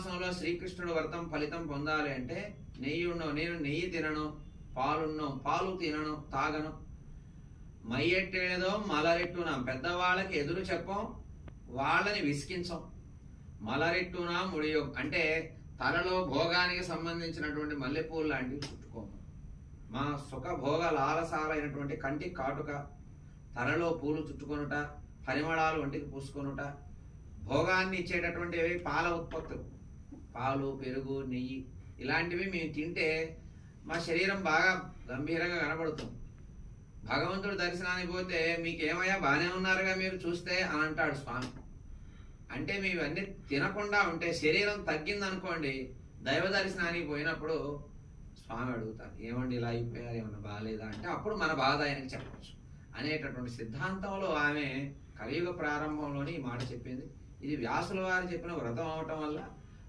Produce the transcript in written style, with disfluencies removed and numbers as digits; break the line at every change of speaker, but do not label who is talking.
మాసంలో శ్రీకృష్ణుడు వ్రతం ఫలితం పొందాలి అంటే నెయ్యి ఉండవు, నేను నెయ్యి తినను, పాలు తినను, తాగను, మయ్యెట్టేదో మలరెట్టునాం, పెద్దవాళ్ళకి ఎదురు చెప్పం, వాళ్ళని విసికించం. మలరెట్టునా ముడియో అంటే తలలో భోగానికి సంబంధించినటువంటి మల్లెపూలు లాంటివి చుట్టుకోము. మా సుఖ భోగ లాలసాలైనటువంటి కంటికి కాటుక, తలలో పూలు చుట్టుకొనుట, పరిమళాలు ఒంటికి పూసుకొనుట, భోగాన్ని ఇచ్చేటటువంటివి పాల ఉత్పత్తులు, పాలు, పెరుగు, నెయ్యి ఇలాంటివి మేము తింటే మా శరీరం బాగా గంభీరంగా కనబడుతుంది. భగవంతుడు దర్శనానికి పోతే మీకేమయ్యా బాగానే ఉన్నారుగా మీరు చూస్తే అని అంటాడు స్వామి. అంటే మీవన్నీ తినకుండా ఉంటే శరీరం తగ్గిందనుకోండి, దైవ దర్శనానికి పోయినప్పుడు స్వామి అడుగుతారు, ఏమండి ఇలా అయిపోయారు, ఏమన్నా బాగాలేదా అంటే అప్పుడు మన బాధ ఆయనకి చెప్పవచ్చు అనేటటువంటి సిద్ధాంతంలో ఆమె కలియుగ ప్రారంభంలోని ఈ మాట చెప్పింది. ఇది వ్యాసుల వారు చెప్పిన వ్రతం అవటం వల్ల